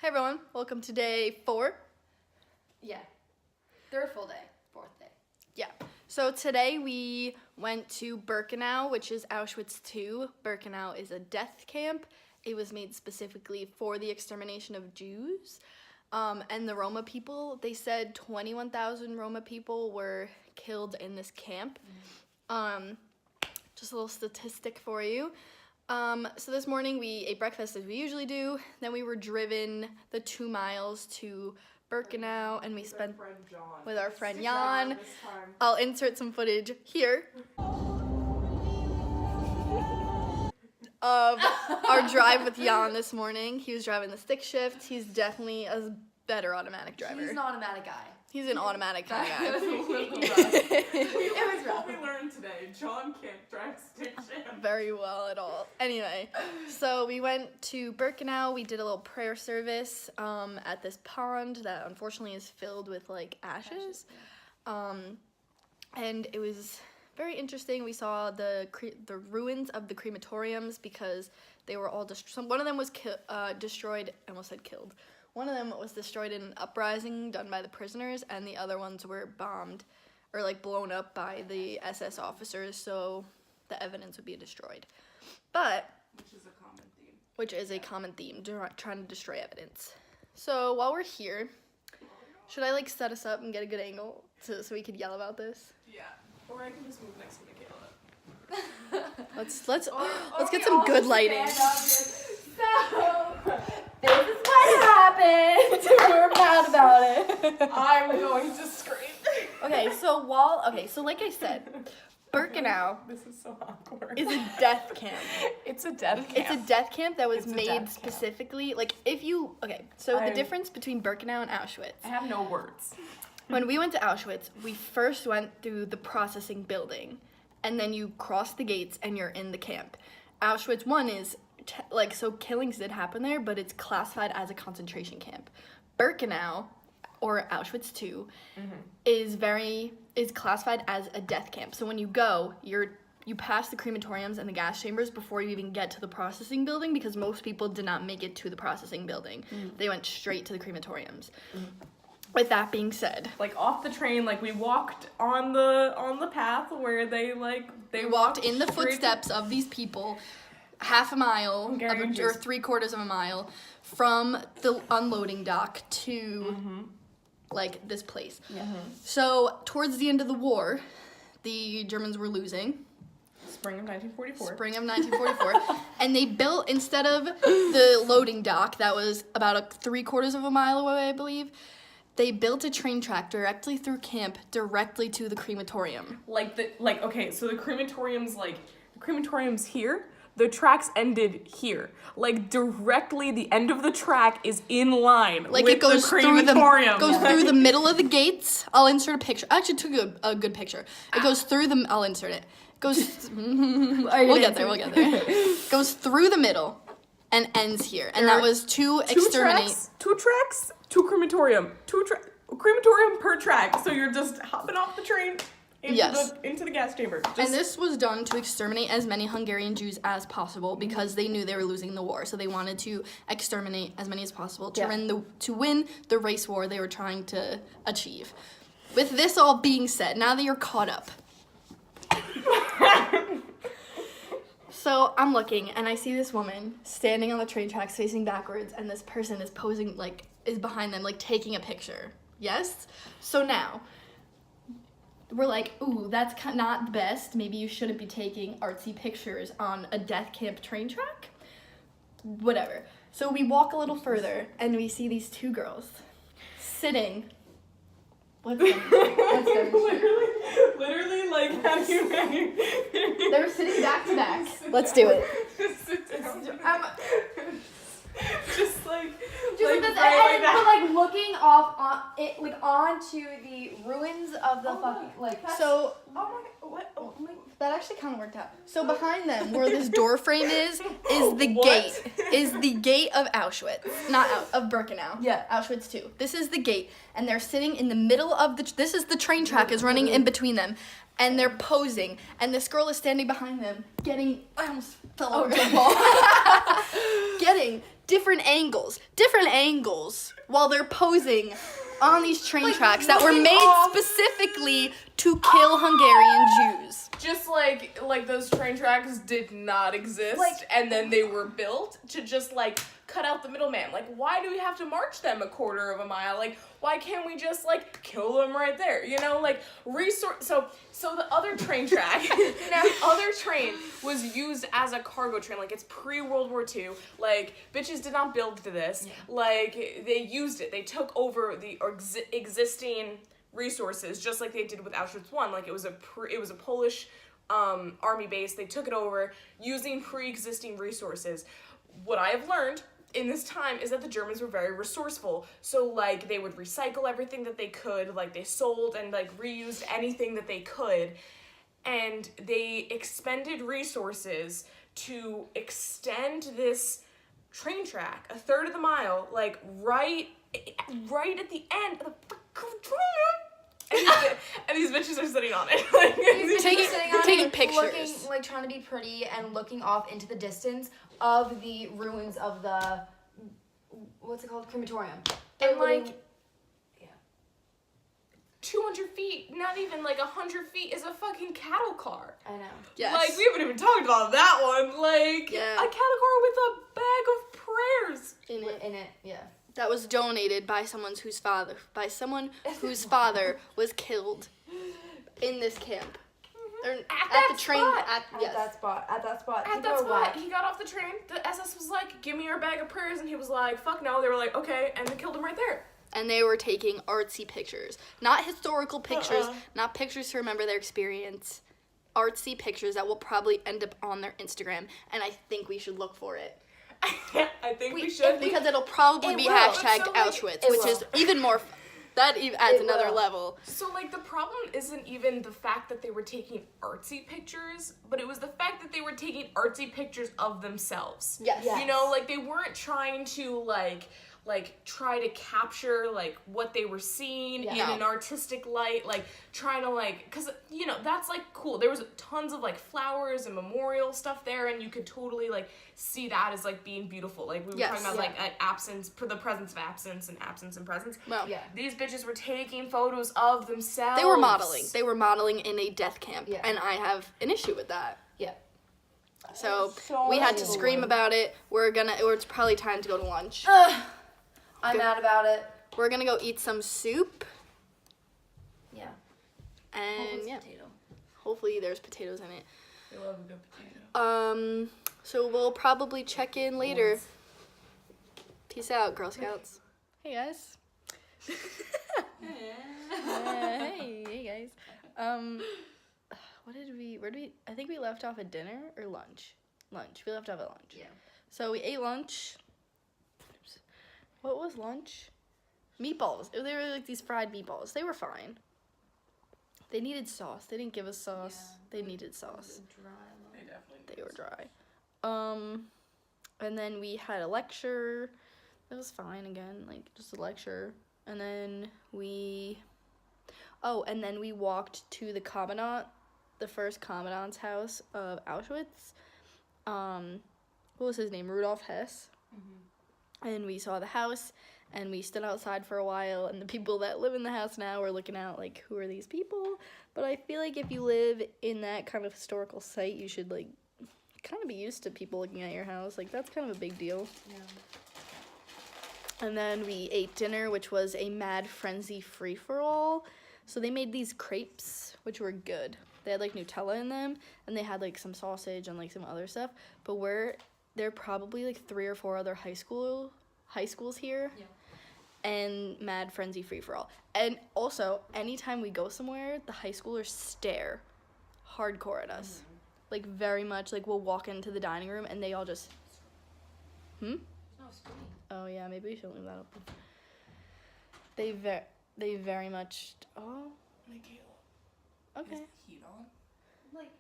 Hey everyone, welcome to day 4. Yeah. Third full day. Fourth day. Yeah. So today we went to Birkenau, which is Auschwitz II. Birkenau is a death camp. It was made specifically for the extermination of Jews. And the Roma people, they said 21,000 Roma people were killed in this camp. Just a little statistic for you. So this morning we ate breakfast as we usually do. Then we were driven the 2 miles to Birkenau, and we spent with our friend Jan. I'll insert some footage here of our drive with Jan this morning. He was driving the stick shift. He's definitely a better automatic driver. He's an automatic guy. He's an automatic kind of guy. It was rough. We learned today, John can't drive stick shift. Very well at all. Anyway, so we went to Birkenau. We did a little prayer service at this pond that unfortunately is filled with like ashes. And it was very interesting. We saw the ruins of the crematoriums because they were all one of them was destroyed. I almost said killed. One of them was destroyed in an uprising done by the prisoners, and the other ones were bombed or like blown up by the SS officers, so the evidence would be destroyed. But which is a common theme, trying to destroy evidence. So while we're here, should I like set us up and get a good angle so we could yell about this? Yeah, or I can just move next to Michaela. Let's get some good lighting. This is what happened. We're mad about it. I'm going to scream. Okay, so like I said, Birkenau This is so awkward. is a death camp. It's a death camp. It's a death camp that was It's a made death specifically, like, the difference between Birkenau and Auschwitz. I have no words. When we went to Auschwitz, we first went through the processing building, and then you cross the gates and you're in the camp. Auschwitz 1 is, so killings did happen there, but it's classified as a concentration camp. Birkenau, or Auschwitz 2, is classified as a death camp. So when you go, you pass the crematoriums and the gas chambers before you even get to the processing building, because most people did not make it to the processing building. They went straight to the crematoriums. With that being said, Like off the train, like we walked on the path where they walked in the footsteps of these people half a mile or 3/4 of a mile from the unloading dock to like this place. So towards the end of the war, the Germans were losing. Spring of 1944. And they built, instead of the loading dock that was about 3/4 of a mile away, I believe, they built a train track directly through camp, directly to the crematorium. So the crematorium's here. The tracks ended here. Like directly, the end of the track is in line Like with it goes the crematorium. through the middle of the gates. I'll insert a picture. I actually took a good picture. It goes through the. I'll insert it. Goes. We'll get there. Goes through the middle, and ends here. And that was to exterminate. Two tracks, two crematorium. Crematorium per track. So you're just hopping off the train into the gas chamber. And this was done to exterminate as many Hungarian Jews as possible because they knew they were losing the war. So they wanted to exterminate as many as possible to win the race war they were trying to achieve. With this all being said, now that you're caught up. So I'm looking and I see this woman standing on the train tracks facing backwards, and this person is posing, is behind them, taking a picture. Yes? So now, we're like, ooh, that's not the best. Maybe you shouldn't be taking artsy pictures on a death camp train track. Whatever. So we walk a little further, and we see these 2 girls sitting. Let's Literally, like, have you They were sitting back to back. Let's do it. Just sit down. But looking off on it, onto the ruins of the So. Oh my, what? Oh my. That actually kind of worked out. So behind them, where this door frame is the gate of Auschwitz, of Birkenau. Yeah. Auschwitz 2. This is the gate, and they're sitting in the middle of this is the train track is running in between them, and they're posing, and this girl is standing behind them, I almost fell over. Getting different angles while they're posing on these train tracks that were looking made off. specifically to kill Hungarian Jews. Just like those train tracks did not exist, and then they were built to just like cut out the middleman. Like, why do we have to march them a quarter of a mile? Like, why can't we just like kill them right there? You know, like So the other train track, the other train was used as a cargo train. Like, it's pre-World War II. Like, bitches did not build to this. Yeah. Like, they used it. They took over the existing resources, just like they did with Auschwitz I. Like, it was a Polish army base. They took it over using pre-existing resources. What I have learned in this time is that the Germans were very resourceful. So, like, they would recycle everything that they could. Like, they sold and, like, reused anything that they could. And they expended resources to extend this train track a third of the mile, like, right at the end of the fucking train. And these bitches are sitting on it. Like, taking pictures. Looking, like, trying to be pretty and looking off into the distance of the ruins of the, what's it called, crematorium. And, like, 200 feet, not even, like, 100 feet is a fucking cattle car. I know. Yes. Like, we haven't even talked about that one. Like, yeah. A cattle car with a bag of prayers. In it, yeah. That was donated by someone whose father was killed in this camp. Or at the train spot. At that spot. He got off the train. The SS was like, "Give me your bag of prayers," and he was like, "Fuck no." They were like, "Okay," and they killed him right there. And they were taking artsy pictures, not historical pictures, not pictures to remember their experience. Artsy pictures that will probably end up on their Instagram, and I think we should look for it. I think we should. Because it'll probably be hashtagged so, like, Auschwitz, which is even more that even adds another level. So, like, the problem isn't even the fact that they were taking artsy pictures, but it was the fact that they were taking artsy pictures of themselves. Yes. You know, like, they weren't trying to, like try to capture, like, what they were seeing in an artistic light, like, trying to, like, because, you know, that's, like, cool. There was tons of, like, flowers and memorial stuff there, and you could totally, like, see that as, like, being beautiful. Like, we were talking about, like, absence, for the presence of absence and presence. Well, These bitches were taking photos of themselves. They were modeling in a death camp, and I have an issue with that. Yeah. So we had to scream about it. It's probably time to go to lunch. I'm mad about it. We're gonna go eat some soup. Yeah. And hopefully there's potatoes in it. I love a good potato. So we'll probably check in later. Peace out, Girl Scouts. Hey guys. Hey guys. I think we left off at dinner or lunch. We left off at lunch. Yeah. So we ate lunch. What was lunch? Meatballs. They were like these fried meatballs. They were fine. They needed sauce. They didn't give us sauce. Yeah. They needed sauce. They were dry. And then we had a lecture. It was fine again, like just a lecture. And then we walked to the commandant, the first commandant's house of Auschwitz. What was his name? Rudolf Hess. Mm-hmm. And we saw the house, and we stood outside for a while, and the people that live in the house now were looking out like, who are these people? But I feel like if you live in that kind of historical site, you should, like, kind of be used to people looking at your house. Like, that's kind of a big deal. Yeah. And then we ate dinner, which was a Mad Frenzy free-for-all. So they made these crepes, which were good. They had, like, Nutella in them, and they had, like, some sausage and, like, some other stuff. But there are probably, like, 3 or 4 other high schools here. Yeah. And Mad Frenzy free-for-all. And also, anytime we go somewhere, the high schoolers stare hardcore at us. Mm-hmm. Like, very much. Like, we'll walk into the dining room, and they all just... Oh, yeah, maybe we should leave that open. They very much... Oh. Okay. Is the heat on? Like,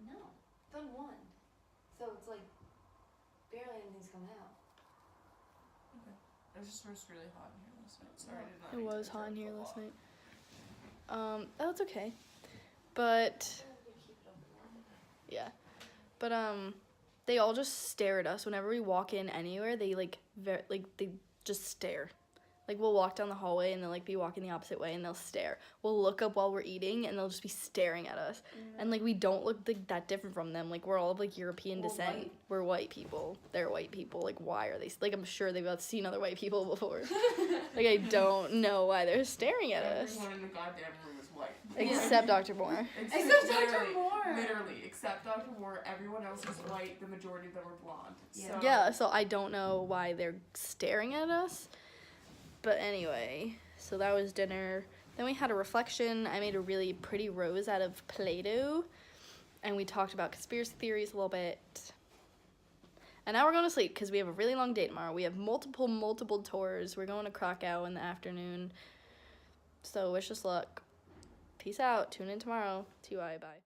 no. Done one. So it's like, barely anything's coming out. Okay. It just was really hot in here last night. Sorry, I did not. It was hot in here last night. That's okay. But, yeah. But, They all just stare at us whenever we walk in anywhere. They they just stare. Like we'll walk down the hallway and they'll like be walking the opposite way and they'll stare. We'll look up while we're eating and they'll just be staring at us. And like we don't look like that different from them. Like we're all of like European descent. white. We're white people. They're white people. Like why are they like I'm sure they've seen other white people before. Like I don't know why they're staring at us. Everyone in the goddamn room is white. Except Dr. Moore. Except Dr. literally- Moore. Literally, except Dr. Moore, everyone else is white. The majority of them are blonde. Yeah. So, Yeah, so I don't know why they're staring at us. But anyway, so that was dinner. Then we had a reflection. I made a really pretty rose out of Play-Doh. And we talked about conspiracy theories a little bit. And now we're going to sleep because we have a really long day tomorrow. We have multiple tours. We're going to Krakow in the afternoon. So wish us luck. Peace out. Tune in tomorrow. TY. Bye.